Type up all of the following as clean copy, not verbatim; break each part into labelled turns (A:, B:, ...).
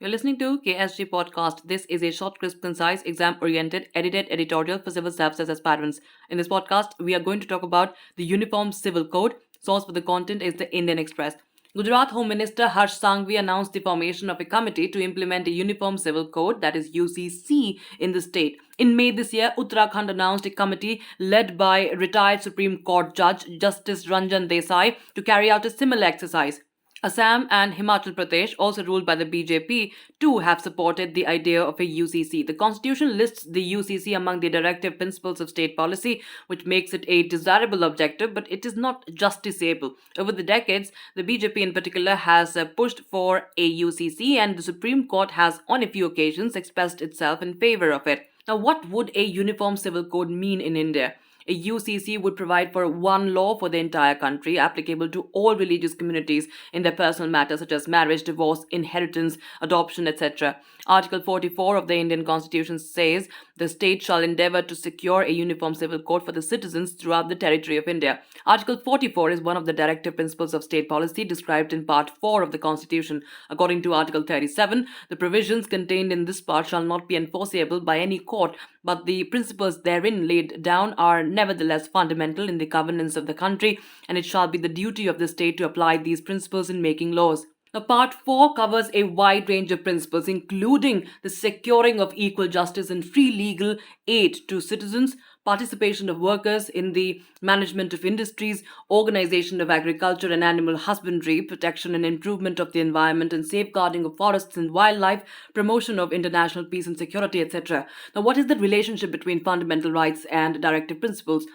A: You're listening to KSG podcast. This is a short, crisp, concise, exam-oriented, edited editorial for civil services aspirants. In this podcast, we are going to talk about the Uniform Civil Code. Source for the content is the Indian Express. Gujarat Home Minister Harsh Sanghavi announced the formation of a committee to implement a Uniform Civil Code, that is UCC, in the state. In May this year, Uttarakhand announced a committee led by retired Supreme Court Judge Justice Ranjana Desai to carry out a similar exercise. Assam and Himachal Pradesh, also ruled by the BJP, too have supported the idea of a UCC. The constitution lists the UCC among the directive principles of state policy, which makes it a desirable objective, but it is not justiciable. Over the decades, the BJP in particular has pushed for a UCC, and the Supreme Court has on a few occasions expressed itself in favor of it. Now, what would a uniform civil code mean in India? A UCC would provide for one law for the entire country, applicable to all religious communities in their personal matters such as marriage, divorce, inheritance, adoption, etc. Article 44 of the Indian Constitution says the state shall endeavour to secure a uniform civil code for the citizens throughout the territory of India. Article 44 is one of the directive principles of state policy described in Part 4 of the Constitution. According to Article 37, the provisions contained in this part shall not be enforceable by any court, but the principles therein laid down are nevertheless fundamental in the governance of the country, and it shall be the duty of the state to apply these principles in making laws. Now, Part 4 covers a wide range of principles, including the securing of equal justice and free legal aid to citizens, participation of workers in the management of industries, organization of agriculture and animal husbandry, protection and improvement of the environment, and safeguarding of forests and wildlife, promotion of international peace and security, etc. Now, what is the relationship between fundamental rights and directive principles?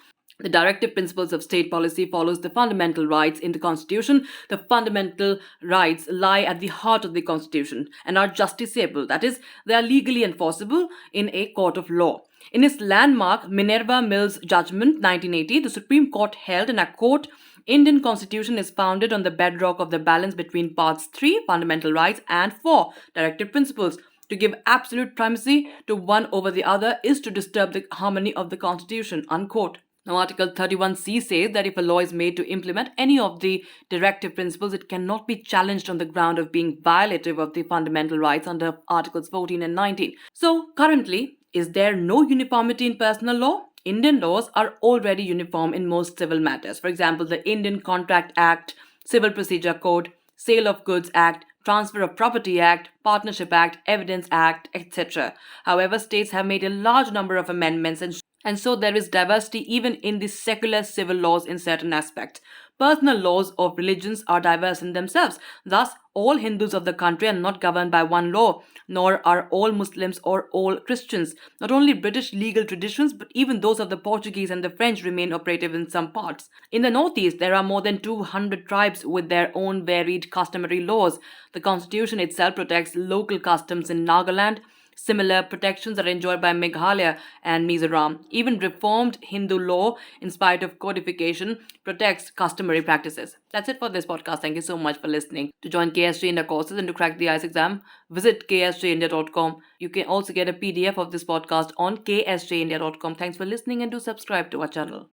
A: The directive principles of state policy follows the fundamental rights in the Constitution. The fundamental rights lie at the heart of the Constitution and are justiciable. That is, they are legally enforceable in a court of law. In its landmark Minerva Mills judgment 1980, the Supreme Court held in a quote, Indian Constitution is founded on the bedrock of the balance between parts 3, fundamental rights, and 4, directive principles. To give absolute primacy to one over the other is to disturb the harmony of the Constitution, unquote. Now, Article 31C says that if a law is made to implement any of the directive principles, it cannot be challenged on the ground of being violative of the fundamental rights under Articles 14 and 19. So, currently, is there no uniformity in personal law? Indian laws are already uniform in most civil matters. For example, the Indian Contract Act, Civil Procedure Code, Sale of Goods Act, Transfer of Property Act, Partnership Act, Evidence Act, etc. However, states have made a large number of amendments and so there is diversity even in the secular civil laws in certain aspects. Personal laws of religions are diverse in themselves. Thus, all Hindus of the country are not governed by one law, nor are all Muslims or all Christians. Not only British legal traditions, but even those of the Portuguese and the French remain operative in some parts. In the Northeast, there are more than 200 tribes with their own varied customary laws. The Constitution itself protects local customs in Nagaland. Similar protections are enjoyed by Meghalaya and Mizoram. Even reformed Hindu law, in spite of codification, protects customary practices. That's it for this podcast. Thank you so much for listening. To join KSG India courses and to crack the IELTS exam, visit ksgindia.com. You can also get a PDF of this podcast on ksgindia.com. Thanks for listening and do subscribe to our channel.